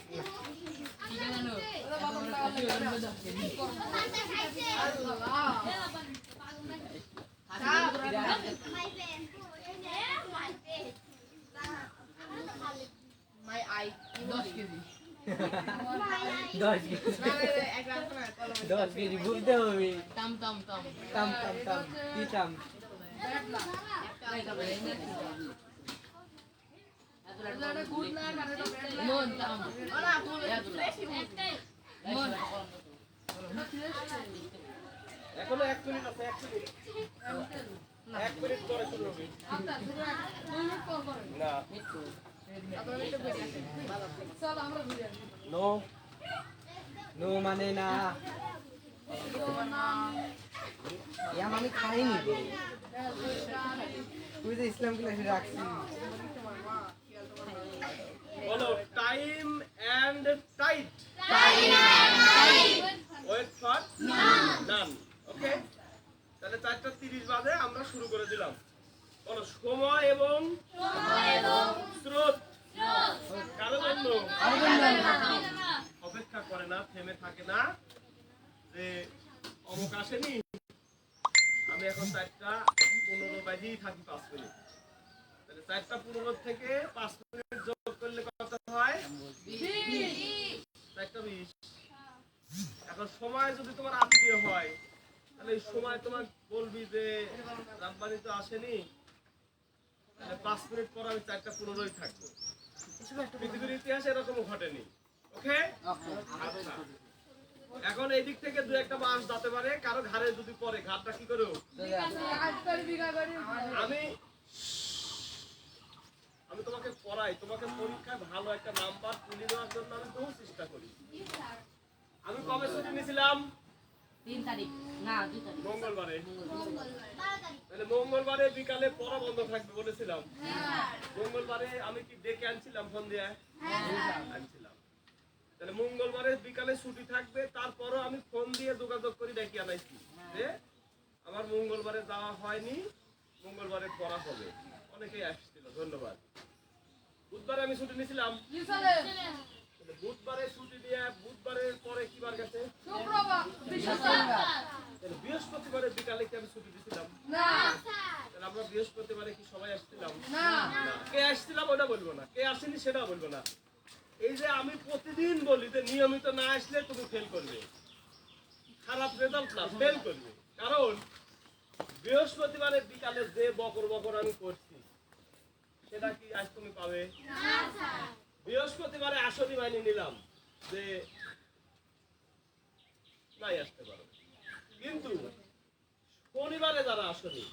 10 KG বলতে হবে টাম টাম টাম টাম টাম টাম কি টাম মন টাম মন এখনো 1 মিনিট আছে 1 মিনিট 1 মিনিট পরে শুরু হবে না নো নো মানে না ইয়াম আমি খাইনি তুই যে ইসলাম ক্লাসে রাখছিস বলো time and tide wait for done okay তাহলে 4:30 বাজে আমরা শুরু করে দিলাম বলো সময় এবং স্রোত কারো জন্য অপেক্ষা করে না থেমে থাকে না যে অমুক আসেনি আমি এখন 4:15 বাজেই থাকি 5 মিনিট তাহলে 4:15 থেকে 5 মিনিট যোগ করলে কত হয় 4:20 এখন সময় যদি তোমার আত্মীয় হয় তাহলে এই সময় তোমার বলবি যে রাব্বানি তো আসেনি তাহলে 5 মিনিট পর আমি 4:15 থাকবো পৃথিবীর ইতিহাসে এরকম ঘটেনি ওকে আচ্ছা এখন এই দিক থেকে দুই একটা মাস যেতে পারে কারো ঘাড়ে যদি পড়ে ঘাড়টা কি করো আমি আমি তোমাকে পড়াই তোমাকে পরীক্ষায় ভালো একটা নাম্বার তুলে দেওয়ার জন্য আমি বহু চেষ্টা করি আমি কবে ছুটি নিয়েছিলাম 3 তারিখ না 2 তারিখ মঙ্গলবারে তাহলে মঙ্গলবারে বিকালে পড়া বন্ধ থাকবে বলেছিলাম মঙ্গলবারে আমি কি ডেকে আনছিলাম ফোন দিয়ে আনছিলাম তাহলে মঙ্গলবারে বিকালে ছুটি থাকবে তারপরও আমি ফোন দিয়ে যোগাযোগ করে ডেকে আনাইছি যে আমার মঙ্গলবারে যাওয়া হয়নি মঙ্গলবারে পড়া হবে অনেকেই আসছিল ধন্যবাদ বুধবারে আমি ছুটি নিয়েছিলাম বুধবারে ছুটি দিয়ে বুধবারের পরে কি বার গেছে বৃহস্পতিবারে বিকালে কি আমি ছুটি দিয়েছিলাম তাহলে আমরা বৃহস্পতিবারে কি সবাই আসছিলাম কে আসছিলাম ওটা বলবো না কে আসেনি সেটা বলবো না এই যে আমি প্রতিদিন বলি যে নিয়মিত না আসলে তুমি ফেল করবে খারাপ রেজাল্ট না ফেল করবে কারণ বৃহস্পতিবারে বিকালে যে বকর বকর আমি করছি সেটা কি আজ তুমি পাবে বৃহস্পতিবারে আসনি মাইনে নিলাম যে নাই আসতে পারো কিন্তু শনিবারে যারা আসনি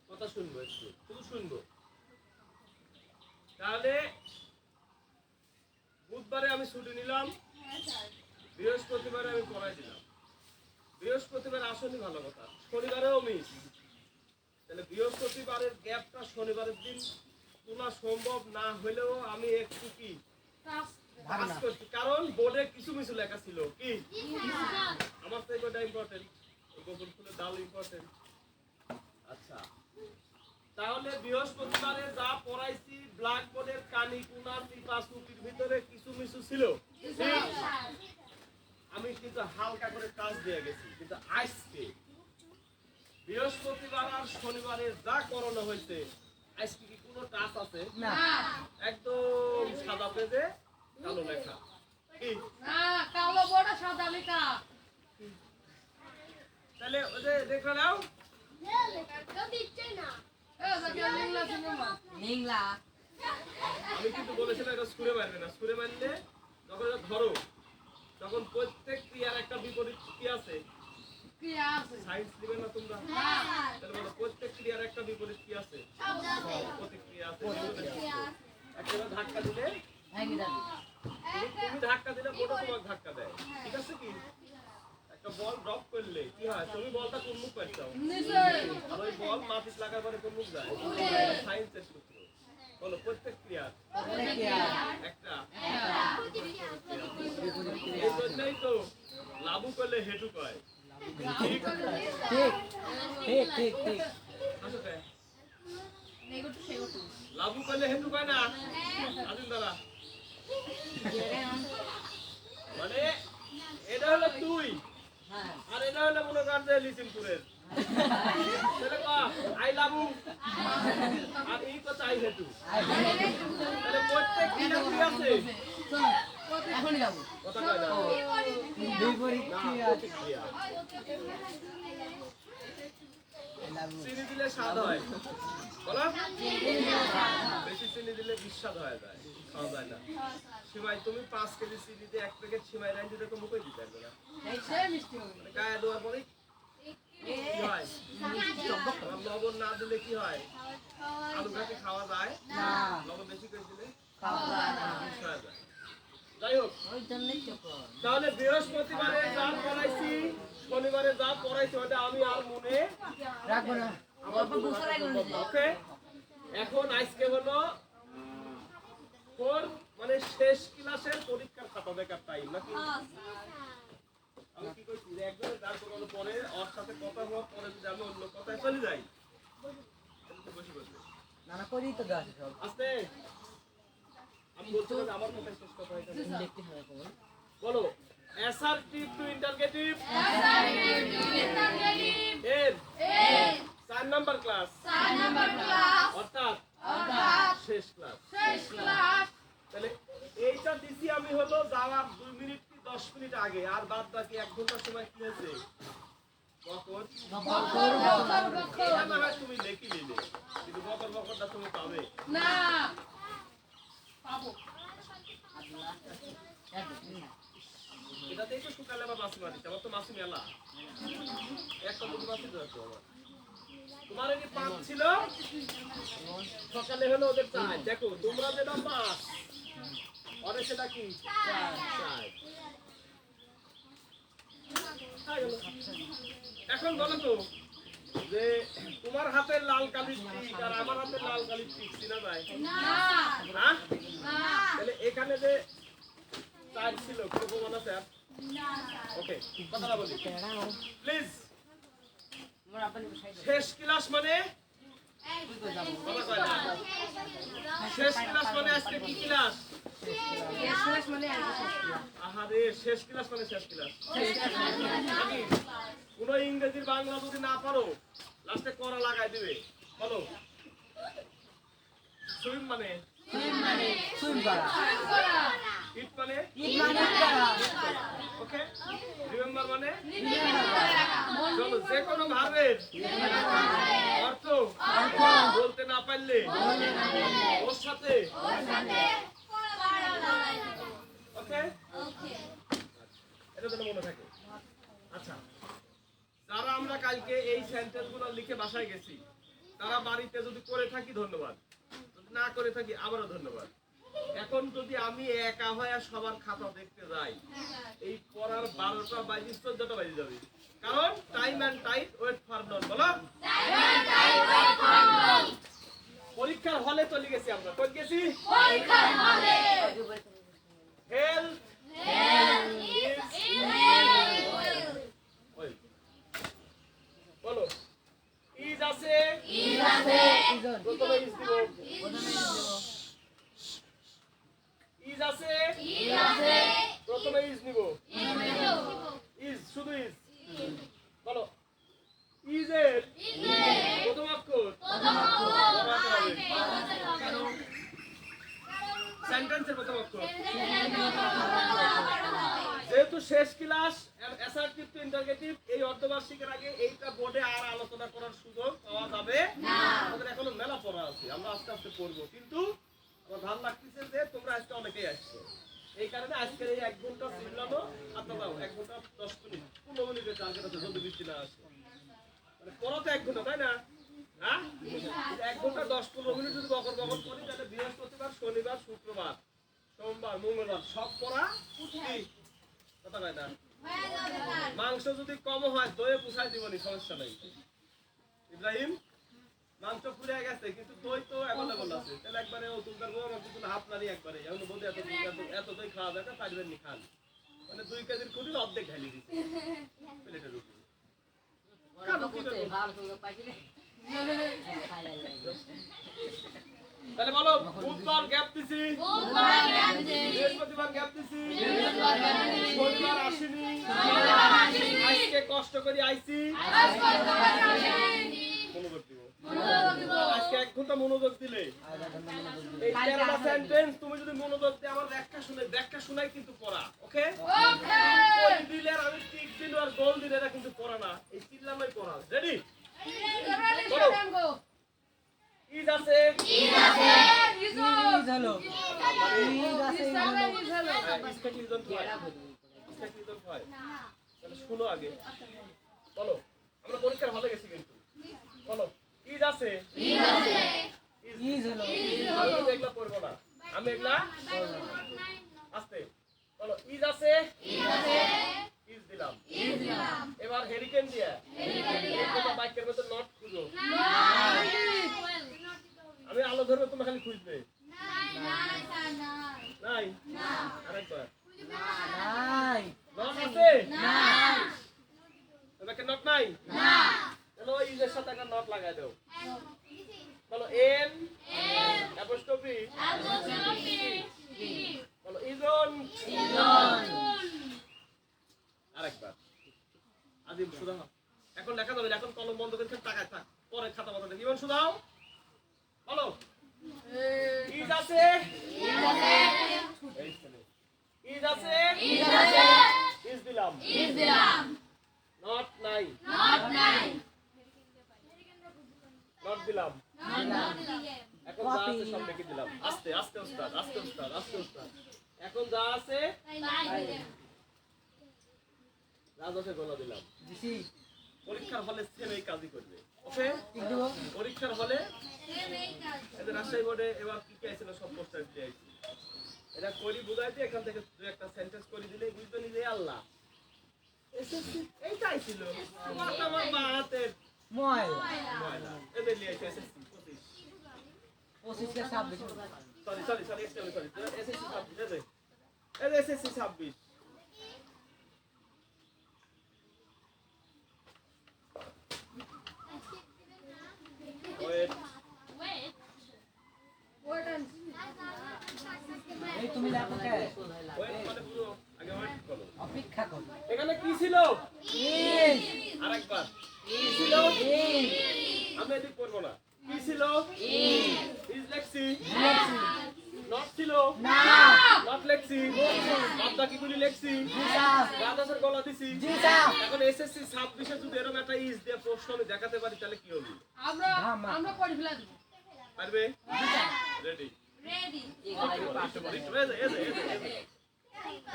কথা শুনবো একটু শুধু শুনবো তাহলে বুধবারে আমি ছুটি নিলাম বৃহস্পতিবারে আমি পড়াই দিলাম বৃহস্পতিবার আসনি ভালো কথা শনিবারেও মিস তাহলে বৃহস্পতিবারের গ্যাপটা শনিবারের দিন তোলা সম্ভব না হলেও আমি একটু কি কাজ করছি কারণ বোর্ডে কিছু মিছু লেখা ছিল কি আমার তো এটা ইম্পর্টেন্ট গোবর ফুলের ডাল ইম্পর্টেন্ট আচ্ছা তাহলে বৃহস্পতিবারে যা পড়াইছি ব্ল্যাকবোর্ডের কানি কোনা টিপা সুতির ভিতরে কিছু মিছু ছিল আমি কিন্তু হালকা করে কাজ দিয়ে গেছি কিন্তু আজকে বৃহস্পতিবার আর শনিবারে যা করানো হয়েছে আজকে কি কোনো টাচ আছে না একদম সাদা পেজে কালো লেখা কি না কালো বড় সাদা লেখা তাহলে ওই যে দেখো নাও লিংলা আমি কিন্তু বলেছিলাম এটা ছুঁড়ে মারবে না ছুঁড়ে মারলে যখন এটা ধরো তখন প্রত্যেক ক্রিয়ার একটা বিপরীত কি আছে সাইন্স দিবে না তোমরা তাহলে বলো প্রত্যেক ক্রিয়ার একটা বিপরীত কি আছে প্রতিক্রিয়া আছে একটা ধাক্কা দিলে তুমি ধাক্কা দিলে বোর্ডও তোমাকে ধাক্কা দেয় ঠিক আছে কি একটা বল ড্রপ করলে কি হয় তুমি বলটা কোন মুখ পাচ্ছো আর ওই বল মাটিতে লাগার পরে কোন মুখ যায় সায়েন্সের সূত্র বলো প্রত্যেক ক্রিয়ার একটা এই জন্যই তো লাভু করলে হেতু কয় ঠিক ঠিক ঠিক ঠিক আসলে লাভু করলে হেতু কয় না আদিন দাদা মানে এটা হলো তুই হ্যাঁ আর এটা হলো মনে কর যে লিসিমপুরের তাহলে আই লাভ ইউ আর এই তো চাই হেতু তাহলে প্রত্যেক দিন কি আছে এখনই যাবো কথা কয় না বিপরীত না, ক্রিয়া। প্রতিক্রিয়া। চিনি দিলে স্বাদ হয় বলো বেশি চিনি দিলে বিস্বাদ হয়ে যায় খাওয়া যায় না সিমাই তুমি 5 কেজি চিনি দিয়ে 1 প্যাকেট সিমাই রাইন দিতে তো মুখে দিতে পারবে না সে মিষ্টি হবে মানে গায়ে দেওয়ার পরে কি হয় আর লবণ না দিলে কি হয় আলু ঘাটি খাওয়া যায় না লবণ বেশি করে দিলে খাওয়া যায় না। বিষ হয়ে যায় যাই হোক ওই জন্যই তো কর তাহলে বৃহস্পতিবারে যা পড়াইছি শনিবারে যা পড়াইছি ওটা আমি আর মনে রাখবো না আমার ওকে এখন আজকে হলো মানে শেষ ক্লাসের পরীক্ষার খাতা দেখার টাইম নাকি আমি কি কইছি যে একজনের দাঁড় করানোর পরে ওর সাথে কথা হওয়ার পরে যদি আমি অন্য কথায় চলে যাই তাহলে তো বসে বসে না না করেই তো দেওয়া আছে সব আস্তে আমি বলছি না যে আমার কথাই শেষ কথা হয়ে যাবে দেখতে হবে কোন বলো অ্যাসার্টিভ টু ইন্টারগেটিভ এর 4 নাম্বার ক্লাস অর্থাৎ শেষ ক্লাস তাহলে এইটা দিছি আমি হলো যাওয়ার 2 মিনিট কি 10 মিনিট আগে আর বাদ বাকি 1 ঘন্টা সময় কি হয়েছে বকর এটা না হয় তুমি লেখি নিলে কিন্তু বকরটা তুমি পাবে না পাবো এটাতেই তো শুকালে আবার মাছি মারিছে আমার তো মাছি মেলা একটা দুটো মাছি ধরতো আমার তোমার কি 5 ছিল সকালে হলো ওদের 4 দেখো তোমরা যেটা 5 ওরে সেটা কি 4 এখন বলো তো যে তোমার হাতের লাল কালির টিক আর আমার হাতের লাল কালির টিক চিনা যায় হ্যাঁ তাহলে এখানে যে 4 ছিল কি প্রমাণ আছে ওকে কথাটা বলি প্লিজ শেষ ক্লাস মানে কথা কয় না। শেষ ক্লাস মানে আজকে কি ক্লাস আহারে শেষ ক্লাস মানে শেষ ক্লাস নাকি কোন ইংরেজির বাংলা যদি না পারো লাস্টে করা লাগাই দিবে বলো সুইম মানে সুইম করা ইট মানে ঈদ মানে করা ওকে রিমেম্বার মানে চলো যে কোনো ভার্বের অর্থ বলতে না পারলে ওর সাথে ওকে এটা যেন মনে থাকে আচ্ছা যারা আমরা কালকে এই সেন্টেন্স গুলো লিখে বাসায় গেছি তারা বাড়িতে যদি করে থাকি ধন্যবাদ যদি না করে থাকি আবারও ধন্যবাদ এখন যদি আমি একা হয়ে সবার খাতা দেখতে যাই এই পড়ার 12টা বাজে 14টা বাজে যাবে কারণ time and tide wait for none বলো পরীক্ষার হলে চলে গেছি আমরা কই গেছি হেলথ বলো ইজ আছে প্রথমে ইজ দিব ইজ আছে প্রথমে ইজ নিব ইজ শুধু ইজ বলো ইজ এর প্রথম অক্ষর কেন সেন্টেন্সের প্রথম অক্ষর যেহেতু শেষ ক্লাস অ্যাসার্টিভ টু ইন্টারগেটিভ এই অর্ধবার্ষিকের আগে এইটা বোর্ডে আর আলোচনা করার সুযোগ পাওয়া যাবে না আমাদের এখনো মেলা পড়া আছে আমরা আস্তে আস্তে পড়বো কিন্তু আমার ভালো লাগতেছে যে তোমরা আজকে অনেকেই আসছো এই কারণে আজকের এই 1 ঘন্টা ছিলাম আপনারা 1 ঘন্টা 10 মিনিট 15 মিনিটের টার্গেট আছে যদি বৃষ্টি না আসে মানে পড়া তো 1 ঘন্টা তাই না হ্যাঁ 1 ঘন্টা 10-15 মিনিট যদি বকর করি তাহলে বৃহস্পতিবার শনিবার শুক্রবার সোমবার মঙ্গলবার সব পড়া কি কথা কয় না মাংস যদি কম হয় দইয়ে পুষাই দিবনি সমস্যা নাই ইব্রাহিম মাংস পুড়ে গেছে কিন্তু দই তো অ্যাভেলেবল আছে তাহলে একবারে ও তোমার বউ আমার কিন্তু হাত নাড়ি একবারে এখন বোধ এত দই খাওয়া যায় না পারবেন নি খান মানে 2 কেজির খুঁটির অর্ধেক ঢালি দিচ্ছে প্লেটের উপরে তাহলে বলো বুধবার গ্যাপ দিছি বৃহস্পতিবার গ্যাপ দিছি শনিবার আসিনি আজকে কষ্ট করে আইছি মনোযোগ দিব আজকে 1 ঘন্টা মনোযোগ দিলে এই 13টা সেন্টেন্স তুমি যদি মনোযোগ দিয়ে আমার ব্যাখ্যা শোনাই কিন্তু পড়া ওকে ওই দিলে আর আমি টিক দিলে আর গোল দিলে এটা কিন্তু পড়া না এই চিল্লামই পড়া রেডি ঈদ আছে ঈদ হলো শুনো আগে বলো আমরা পরীক্ষার হলে গেছি কিন্তু বলো ঈদ আছে ঈদ হলো আমি এগুলা পড়বো না আমি এগুলা আস্তে বলো ঈদ আছে ঈদ দিলাম এবার হেরিকেন দিয়া বাইকের মধ্যে নট খুঁজো আমি আলো ধরবো তুমি খালি খুঁজবে নাই আরেকবার নাই নট আছে তোমাকে নট নাই চলো ঈদের সাথে একটা নট লাগাই দাও বলো এন অ্যাপোস্ট্রফি বলো ইজন আরেকবার আদিম সুধা এখন লেখা যাবে এখন কলম বন্ধ করে টাকায় থাক পরে খাতা বন্ধ দেখি ইমন সুধাও বলো ঈদ আছে ঈদ আছে ঈদ দিলাম নট নাই নট দিলাম এখন যা আছে সব লিখে দিলাম আস্তে আস্তে উস্তাদ আস্তে উস্তাদ আস্তে উস্তাদ এখন যা আছে রাজকে গোলা দিলাম দিছি পরীক্ষার হলে সেম এই কাজই করবে ওকে ঠিক দেব পরীক্ষার হলে এদের রাজশাহী বোর্ডে এবার কি কি আইছিল সব পোস্টার দিয়ে আইছি এটা করি বুঝাইতে এখান থেকে দুই একটা সেন্টেন্স করে দিলে বুঝতে নিলে আল্লাহ এসএসসি এইটা আইছিল আমার বাহাতের ময়লা ময়লা এদের নিয়ে আইছে এসএসসি 25 কে 26 সরি এসএসসি 26 এদের এসএসসি 26 এই তুমি লেখো কে মানে পুরো আগে ওয়েট করো অপেক্ষা করো এখানে কি ছিল ঈদ আরেকবার কি ছিল ঈদ আমরা এদিক করব না কি ছিল ইজ লেক্সি নট ছিল না নট লেক্সি বাদ বাকি গুলি লেক্সি জি স্যার রাজাসের গলা দিছি জি স্যার এখন এসএসসি 26 এ যদি এরকম একটা ইজ দিয়ে প্রশ্ন আমি দেখাতে পারি তাহলে কি হবে আমরা পড়ে ফেলা দেব পারবে রেডি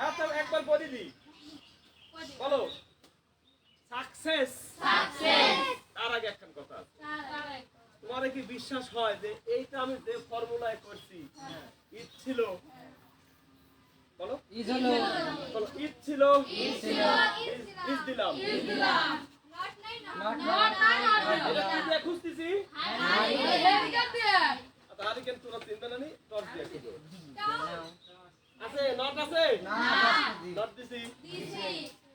আচ্ছা একবার বলি দি বলো সাকসেস তার আগে একটা কথা আছে তোমার কি বিশ্বাস হয় যে এইটা আমি যে ফর্মুলায় করছি ঈদ ছিল বলো ঈদ হলো বলো ঈদ ছিল ঈদ দিলাম নট এটা কি দিয়ে খুঁজতেছি তাহলে কিন্তু তোরা চিন্তা নানি টর্চ দিয়ে খুঁজো আছে নট আছে না নট দিছি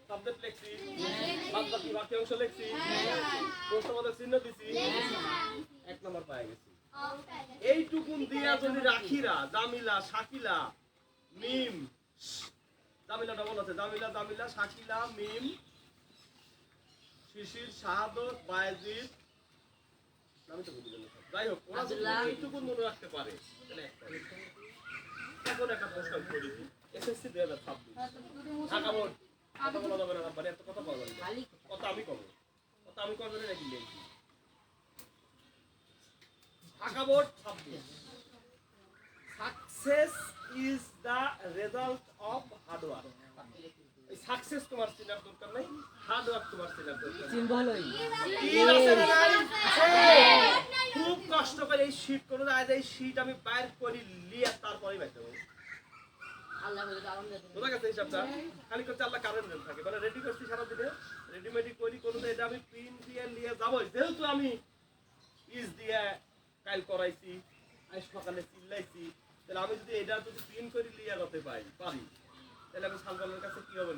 সাবজেক্ট লিখছি বাদ বাকি বাকি অংশ লিখছি প্রশ্নবোধক চিহ্ন দিছি 1 নম্বর পাই গেছি এইটুকুন দিয়া যদি রাখিরা জামিলা শাকিলা মিম জামিলা ডবল আছে জামিলা শাকিলা মিম শিশির শাহাদত বায়েজিদ আমি তো বুঝি না যাই হোক ওরা যদি এইটুকুন মনে রাখতে পারে তাহলে এখন একটা প্রশ্ন করে দিই এসএসসি 2026 ঢাকা বোর্ড কথা বলা যাবে না মানে এত কথা বলা যাবে কথা আমি কব কথা আমি করব না নাকি লিখি Dhaka board 26 success is the result of hard work এই সাকসেস তোমার চিনার দরকার নাই হার্ড ওয়ার্ক তোমার চিনার দরকার চিনব হলোই কি আছে না নাই খুব কষ্ট করে এই শীট করে আজ এই শীট আমি বাইর করি লিয়ে তারপরেই বাইতে দেব আল্লাহ বলে দারুণ দেন বোঝা গেছে হিসাবটা খালি করতে আল্লাহ কারণ দেন থাকে মানে রেডি করছি সারা দিনে রেডিমেডি করি কোনো এটা আমি পিন দিয়ে নিয়ে যাবো যেহেতু আমি ইজ দিয়ে কাল করাইছি আজ সকালে চিল্লাইছি তাহলে আমি যদি এটা যদি পিন করে লিয়ে যেতে পারি তাহলে আমি সালপালের কাছে কি হবে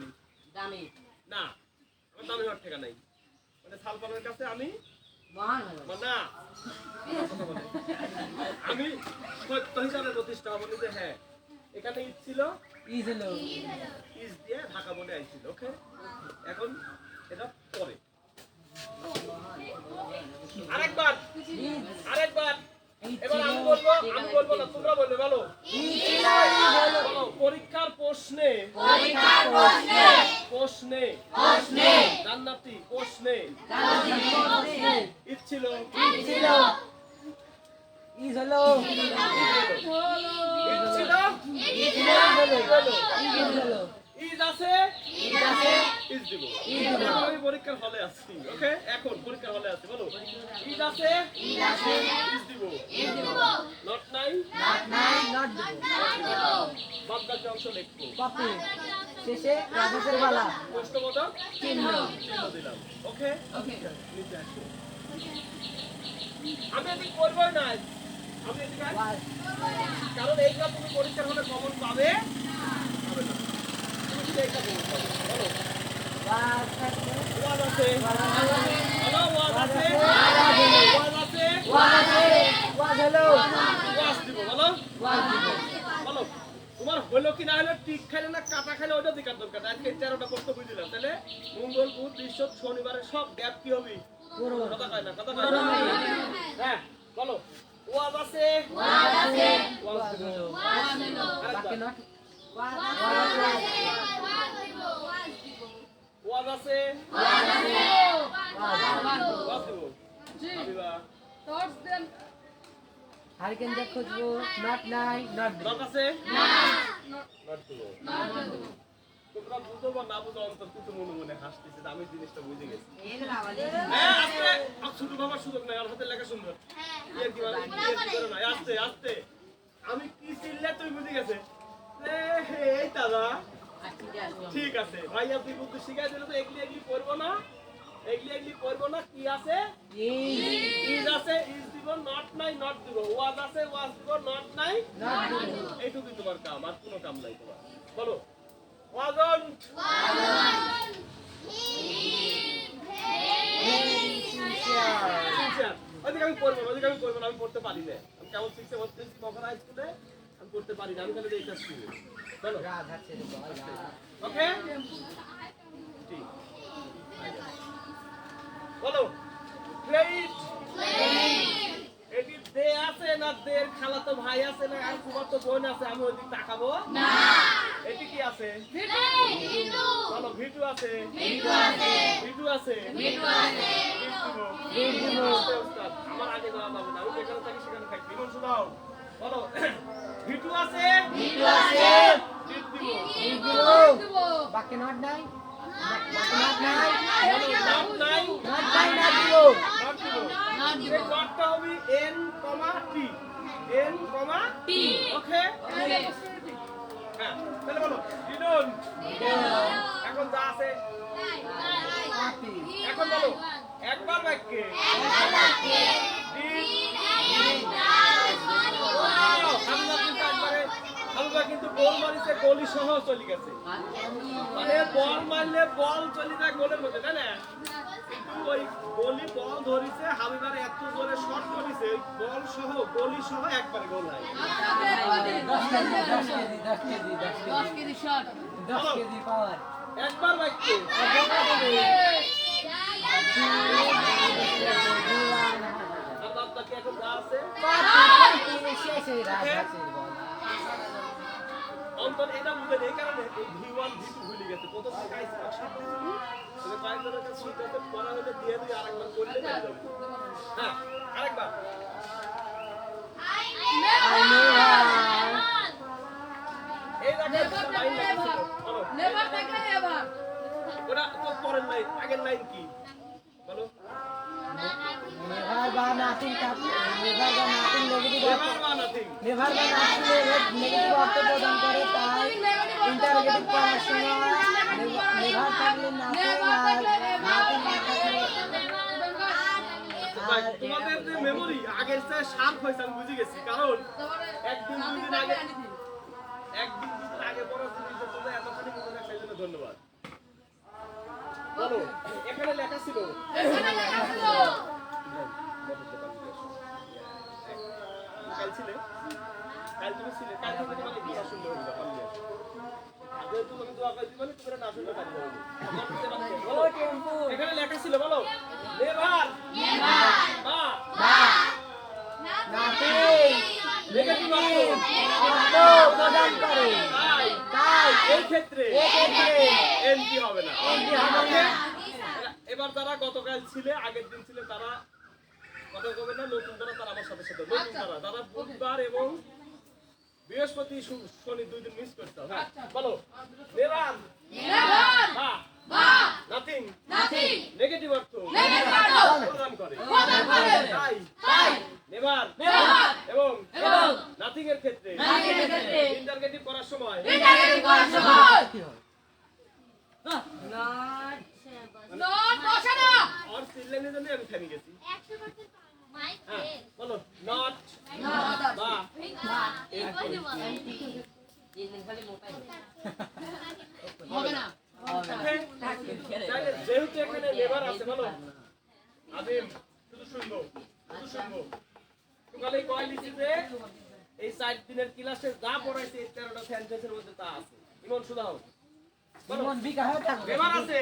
দামি না আমার দামি হওয়ার ঠেকা নাই মানে সালপালের কাছে আমি মহান হলো না আমি সত্য হিসাবে প্রতিষ্ঠা হবো যে হ্যাঁ এখানে ঈদ ছিল ইজ হলো ইজ দিয়ে ঢাকা বলে আইছিল ওকে এখন এটা পরে আরেকবার এবার আমি বলবো না তোমরা বলবে বলো বলো পরীক্ষার প্রশ্নে জান্নাতি প্রশ্নে ইচ্ছিল ইজ হলো ইচ্ছিল ইজ আছে ইজ দিব এখন আমি পরীক্ষার হলে আছি ওকে এখন পরীক্ষার হলে আছি বলো ইজ আছে ইজ দিব নট নাই নট দেবো বাদ বাকি অংশ লিখবো কপি শেষে রাজেশের বালা প্রশ্নবোধক চিহ্ন চিহ্ন দিলাম ওকে ওকে নিচে আসো আমি এদিকে করবোই না আমি এদিকে কারণ এইটা তুমি পরীক্ষার হলে কমন পাবে পাবে না তুমি শুধু এইটা বলতে পারো বলো ওয়াজ আছে বলো ওয়াজ আছে ওয়াজ আছে ওয়াজ হলো ওয়াজ দিব বলো বলো তোমার হলো কি না হলো টিক খাইলে না কাটা খাইলে ওইটা দেখার দরকার আজকে 13টা করতে বুঝলাম তাহলে মঙ্গল বুধ বৃহস্পতি শনিবারে সব গ্যাপ কি হবে কথা কয় না হ্যাঁ বলো ওয়াজ আছে ওয়াজ দিব বাকি নট ওয়াজ আছে ওয়াজ দিব হাবিবা টর্চ দেন হারিকেন দেখ খুঁজবো নট নাই নট দেবো নট আছে নট দিব তোমরা বুঝো বা না বুঝো অন্তত কিন্তু মনে মনে হাসতেছে আমি জিনিসটা বুঝে গেছি হ্যাঁ আস্তে ছোট বাবার সুযোগ নাই আর হাতে লেখা সুন্দর ইয়ে কি মানে করে না আস্তে আস্তে আমি কি চিল্লে তুই বুঝে গেছে এই দাদা ঠিক আছে ভাইয়া তুই বুদ্ধি শিখাই দিলে তো এগলি করবো না কি আছে ইজ আছে ইজ দিব নট নাই নট দিব ওয়াজ আছে ওয়াজ দিব নট নাই নট দেবো এইটুকুই তোমার কাম আর কোনো কাম নাই তোমার বলো ওয়াজন্ট ওদিকে আমি পড়বো না আমি পড়তে পারি না আমি কেমন শিখতে বলতেছি কখন স্কুলে আমি পড়তে পারি না আমি খালি এইটা শুনি বলো রাধা ছেড়ে বলা ওকে ঠিক বলো প্লেট এটি দে আছে না দের খালাতো ভাই আছে না আর ফুফাতো বোন আছে আমি ওইদিকে তাকাবো না এটি কি আছে বলো ভিটু আছে ওস্তাদ, আমার আগে যাওয়া যাবে না আমি যেখানে থাকি সেখানে থাকি বিমন শোনাও বলো ভিটু আছে ভিট দিব বাকি নট নাই বাকি নট নাই বলো নট নাই নট নাই নট দেবো নট দিব এই নটটা হবে n, t ওকে হ্যাঁ তাহলে বলো ডিডন এখন যা আছে কপি এখন বলো একবার বাক্যে হালকা কিন্তু বল মারিছে গলি সহ চলে গেছে মানে বল মারলে বল চলে যায় গোলের মধ্যে তাই না কিন্তু ওই গলি বল ধরিছে হাবিবার এত জোরে শট করেছে বল সহ গলি সহ একবারে গোল হয় 10 কেজি শট 10 কেজি পাওয়ার একবার বাক্যে আপনাকে এখন যা আছে শেষে রাধা ছেড়ে বলা অন্তত এটা বুঝে এই কারণে V1 V2 ভুলে গেছে প্রথম গাইস মার্কশিট দিয়েছি তবে কয়েকজনের কাছে শিখতে পড়া হলে দিয়ে দিয়ে আরেকবার করলে হয়ে যাবে হ্যাঁ আরেকবার এই দেখো লাইন লাগছে বলো নেভার থাকলে এভার ওরা তো পরের লাইন আগের লাইন কি বলো নেভার বা নাথিং নেগেটিভ নেভার বা নাথিং নেভার বা নাথিং নেগেটিভ অর্থ প্রদান করে তাই ইন্টারোগেটিভ করার সময় নেভার থাকলে নাথিং ভাই তোমাদের যে মেমরি আগের চেয়ে শার্প হয়েছে আমি বুঝে গেছি কারণ একদিন দুই দিন আগে পড়া জিনিসের জন্য এতখানি মনে রাখার জন্য ধন্যবাদ বলো এখানে লেখা ছিল কাল তুমি ছিলে কাল থেকে তোমার এই ভাষণ দেওয়া হলো দোয়া করে দিবেন তোমরা না শুনলে কাজ করবে ও টেম্পু এখানে লেখা ছিল বলো নেভার মা নাতি নেগেটিভ অর্থ প্রদান করে তাই এই ক্ষেত্রে এমপি হবে না এমপি হবে না। এবার যারা গতকাল ছিলে আগের দিন ছিলে তারা কথা কবে না নতুন যারা তারা আমার সাথে সাথে নতুন যারা বুধবার এবং বৃহস্পতি শনি 2 দিন মিস করতে হবে হ্যাঁ বলো নেভার নাথিং নেগেটিভ অর্থ প্রদান করে তাই নেভার এবং নাথিং এর ক্ষেত্রে ইন্টারগেটিভ করার সময় আর চিল্লানি জন্য আমি থেমে গেছি হ্যাঁ বলো নট বা হবে না তাহলে যেহেতু এখানে নেভার আছে বলো আদিম শুধু শুনবো সকালে কয় লিখছি যে এই 4 দিনের ক্লাসে যা পড়াইছে এই 13টা সেন্টেন্সের মধ্যে তা আছে ইমন সুদা হোক জীবন বিকাশ থাকবে নেভার আছে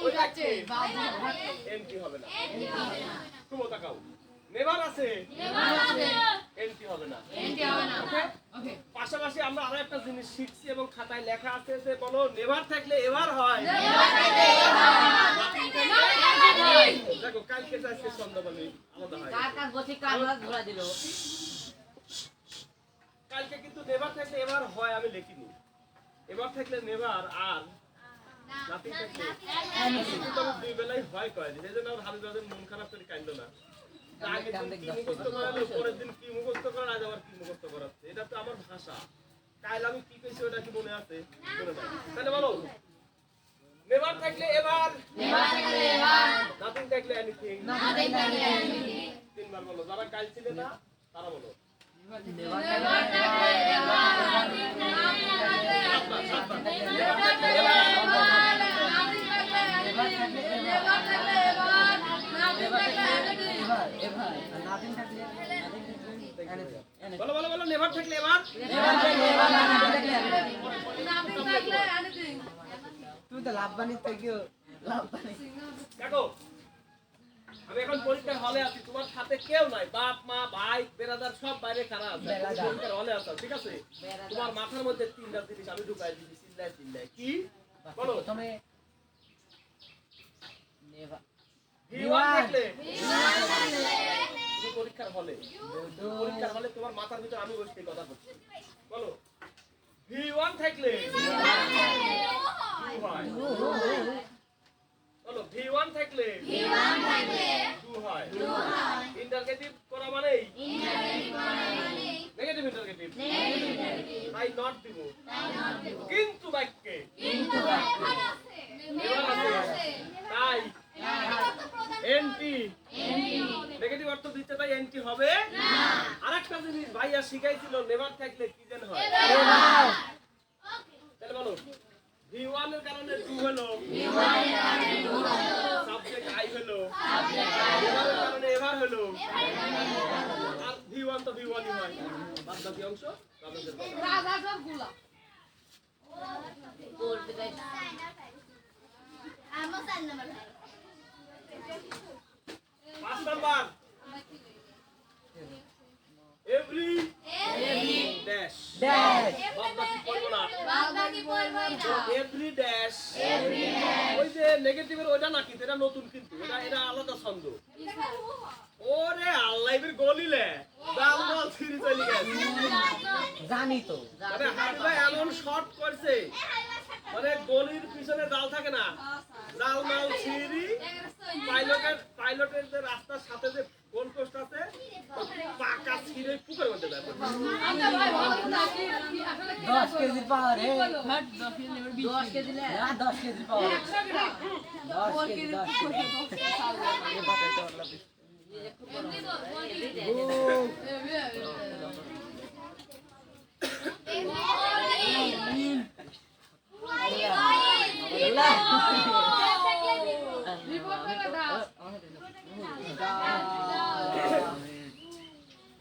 ওই আছে বাবু এমপি হবে না শুভ তাকাও নেভার আছে এমপি হবে না ওকে পাশাপাশি আমরা আরো একটা জিনিস শিখছি এবং খাতায় লেখা আছে যে বলো নেভার থাকলে এভার হয় দেখো কালকে তো আজকে সন্ধ্যাবেলা আলাদা হয় কালকে কিন্তু নেভার থাকলে এভার হয় আমি লিখিনি এবার থাকলে নেভার আর নাথিং থাকলে কিন্তু আমি দুই বেলাই হয় কয় দিন এই জন্য আমার হাবিবাদের মন খারাপ করে কাঁদলো না আগে কি মুখস্থ করালো পরের দিন কি মুখস্থ করার আজ আবার কি মুখস্থ করাচ্ছে এটা তো আমার ভাষা কাল আমি কি কইছি ওটা কি মনে আছে মনে নাই তাহলে বলো নেভার থাকলে এভার নাথিং থাকলে এনিথিং তিনবার বলো যারা কাল ছিল না তারা বলো বলো বলো বলো নেভার থাকলে এবার তুমি তো লাভবানি থেকেও লাভবানি দেখো আমি এখন পরীক্ষার হলে আছি তোমার সাথে কেউ নাই বাপ মা ভাই বেরাদার সব বাইরে খারাপ আছে পরীক্ষার হলে আছো ঠিক আছে তোমার মাথার মধ্যে 3টা জিনিস আমি ঢুকাই দিছি চিল্লায় কি বলো প্রথমে V1 থাকলে পরীক্ষার হলে তোমার মাথার ভিতর আমি বসে কথা বলছি বলো V1 থাকলে বলো V1 থাকলে 2 হয় ইন্টারগেটিভ করা মানেই নেগেটিভ ইন্টারগেটিভ তাই নট দিব কিন্তু বাক্যে তাই এন্টি নেগেটিভ অর্থ দিতে তাই এন্টি হবে না আরেকটা জিনিস ভাইয়া শিখাইছিল নেভার থাকলে কি যেন হয় তাহলে বলো V1 এর কারণে 2 হলো সাবজেক্ট আই হলো এভার এর কারণে এভার হলো আর V1 তো V1 ই হয় বাদ বাকি অংশ কাগজের কথা রাজা সবগুলা পাঁচ নাম্বার এভরি ড্যাশ ড্যাশ বাদ বাকি পড়বো না বাকি বলবো না এভরি ড্যাশ ওই যে নেগেটিভের ওটা না কিন্তু এটা নতুন কিন্তু এটা আলাদা ছন্দ ওরে আল্লাহর গলিলে দাল বল ছিরি চলে গেছে জানি তো মানে হাতটা এমন শর্ট করছে মানে গলির পিছনে জাল থাকে না জাল মাল ছিরি পাইলটের যে রাস্তার সাথে যে গোল পোস্ট আছে পাকা ছিরে পুকুরের মধ্যে যায় আচ্ছা ভাই ভালো না কি আসলে কি 10 কেজি পাওয়ার হে হট 10 কেজি নেবে 20 কেজি লে না 10 কেজি পাওয়ার 100 গ্রাম 10 কেজি 10 কেজি এই বাতে তো আল্লাহ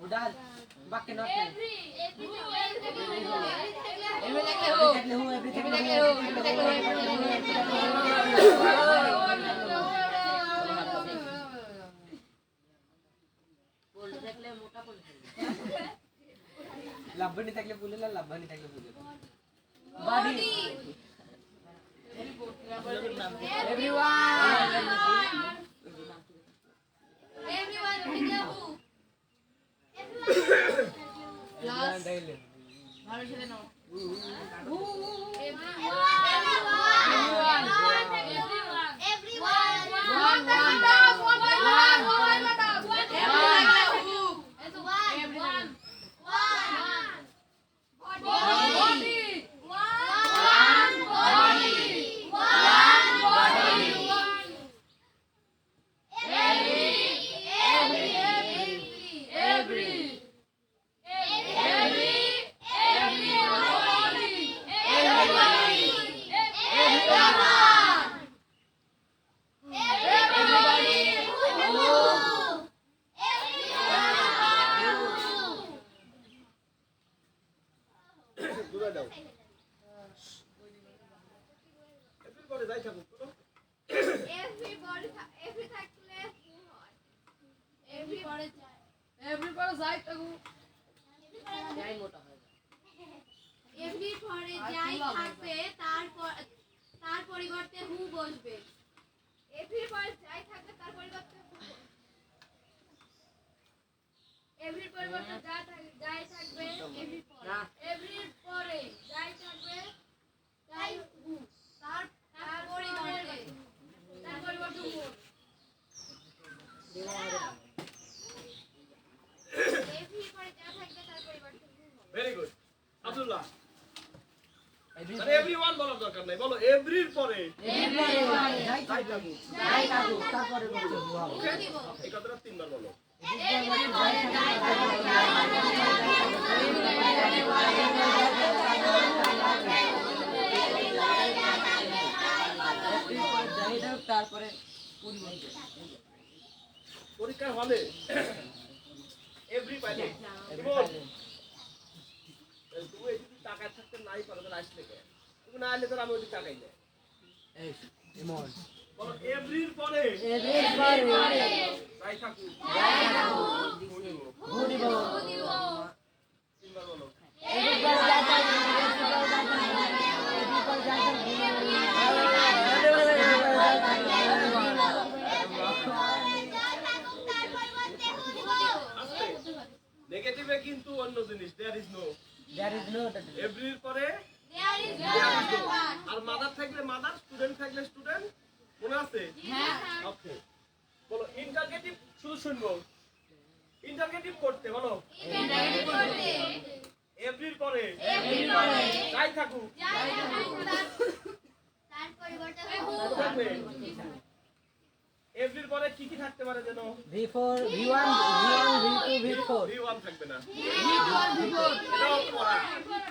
উড়াল বাকি নট এমএলএ থাকলে হো থাকলে হু এভরি এভরি থাকলে থাকলে হো এভরি থাকলে লাভবানি থাকলে বলে না লাভবানি থাকলে বলে বাড়ি ভালো ছেলে নাও দূরে দাও এভরি পরে যাই থাকুক কোনো এভরি পরে যাই থাকু এভরি পরে যাই থাকবে তার পরিবর্তে হু বসবে এভরি পরে যাই থাকবে তার পরিবর্তে এভরি পরিবর্তে যাই থাকবে এভরি পরে যাই থাকবে তাই হু তার পরিবর্তে হু এভরি পরে যা থাকবে তার পরিবর্তে হু ভেরি গুড আব্দুল্লাহ মানে এভরিওয়ান বলার দরকার নাই বলো এভরির পরে যাই থাকুক তারপরে বলতে হু হবে ওকে এই কথাটা তিনবার বলো তারপরে পরীক্ষার হলে এভরি পাইলে বল তুমি এই যদি টাকা থাকতে নাই পারো তাহলে আসলে কে তুমি না আসলে তো আমি ওই টাকাই দেয় এই ইমন বলো এভরির পরে এভরির পরে যাই থাকুক হু দিব তিনবার বলো এভরির পরে যাই থাকুক এভরির পরে যাই নেগেটিভে কিন্তু অন্য জিনিস there is no There is no এভরির পরে there is আর মাদার থাকলে মাদার স্টুডেন্ট থাকলে স্টুডেন্ট মনে আছে ওকে বলো ইন্টারগেটিভ শুধু শুনবো ইন্টারগেটিভ করতে বলো এভরির পরে যাই থাকুক তার পরিবর্তে থাকবে এভরির পরে কি কি থাকতে পারে যেন V4 V1 V2 V4 V1 থাকবে না এটাও পড়া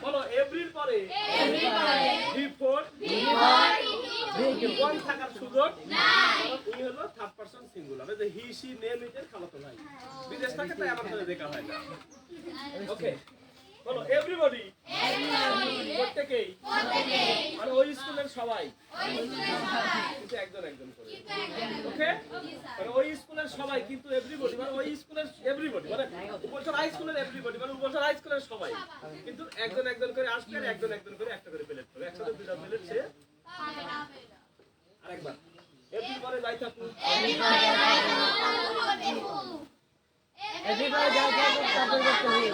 বলো এভরির পরে V4 V1 থাকার সুযোগ উনি হলো থার্ড পারসন সিঙ্গুলার এই যে হি সি নেম ইটের খালাতো ভাই বিদেশ থাকে তাই আমার সাথে দেখা হয় না ওকে বলো এভরিবডি প্রত্যেকেই আর ওই স্কুলের সবাই কিন্তু একজন একজন করে ওকে মানে ওই স্কুলের সবাই কিন্তু এভরিবডি মানে ওই স্কুলের এভরিবডি মানে উপরতলা হাই স্কুলের এভরিবডি মানে উপরতলা হাই স্কুলের সবাই কিন্তু একজন একজন করে আসবে আর একজন একজন করে একটা করে প্লেট করবে একসাথে দুটো প্লেট সে আরেকবার এভরি পরে যাই থাকুন এভরিবডি যাই থাকুক তারপরে করতে হবে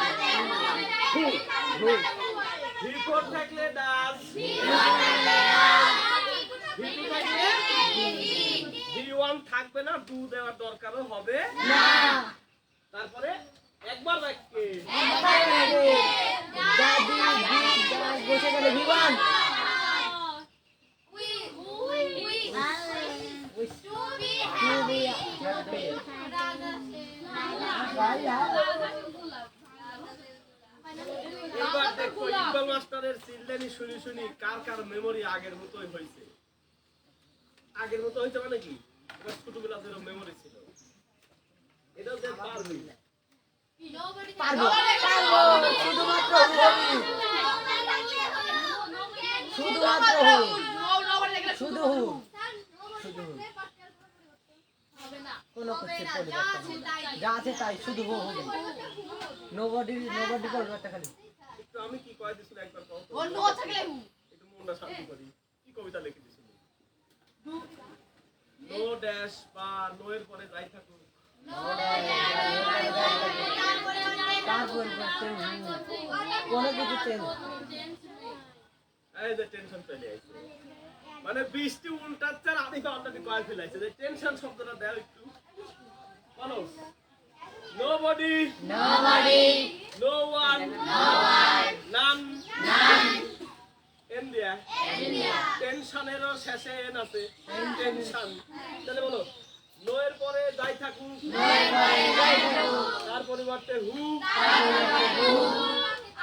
V4 থাকলে ডাস V2 থাকলে V1 থাকবে না ডু দেওয়ার দরকারও হবে না তারপরে একবার বাক্যে দাদি বসে গেলে V1 এবার দেখো ইকবাল মাস্টারের চিল্লানি শুনি শুনি কার কার মেমোরি আগের মতোই হয়েছে আগের মতো হইতে মানে কি এটা ছোটবেলার যেরকম মেমোরি ছিল এটাও যে পারবি পারবো শুধুমাত্র হু নবরে দেখলে শুধু হু স্যার শুধু হু হবে না কোনো কিছু যা পরিবর্তন আছে হবে। তাই যা আছে তাই শুধু হু হবে নোবডি পরিবর্তন খালি একটু আমি কি কয় দিছিল একবার কও তো। ও নো থাকলে হু একটু মনটা শান্তি করি কি কবিতা লিখে দিছিল নো ড্যাশ বা নো এর পরে যাই থাকুক তারপর কোনো কিছু চেঞ্জ এই যে টেনশন চলে আইছে মানে বৃষ্টি উল্টাচ্ছে আর আমি অলরেডি কয় ফেলাইছে যে টেনশন শব্দটা দাও একটু বলো nobody no one none India টেনশনেরও শেষে এন আছে টেনশন তাহলে বলো নো এর পরে যাই থাকুক তার পরিবর্তে হু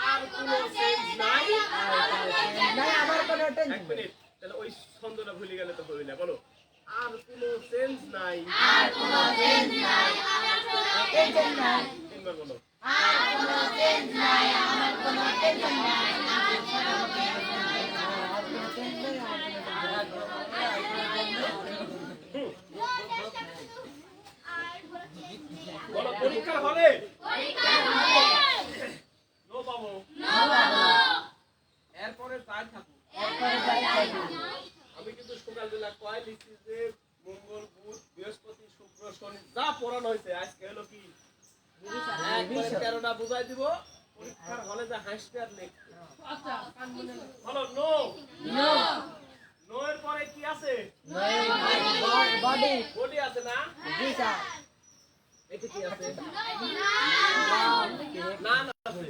আর কোনো চেঞ্জ নাই নাই আমার কোনো এক টেনশন মিনিট তাহলে ওই ছন্দটা ভুলে গেলে তো হবে না বলো আর কোনো চেঞ্জ নাই টেনশন নাই তিনবার বলো বলো পরীক্ষার হলে নো পাবো এরপরে তাই থাকুক আমি কিন্তু সকালবেলা কয় লিখছি যে মঙ্গল বুধ বৃহস্পতি শুক্র শনি যা পড়ানো হয়েছে আজকে হলো কি একবারে 13টা বুঝাই দিব পরীক্ষার হলে যা হাসতে আর লিখতে আচ্ছা বলো নো নো এর পরে কি আছে বডি বডি আছে না জি স্যার এটা কি আছে না না আছে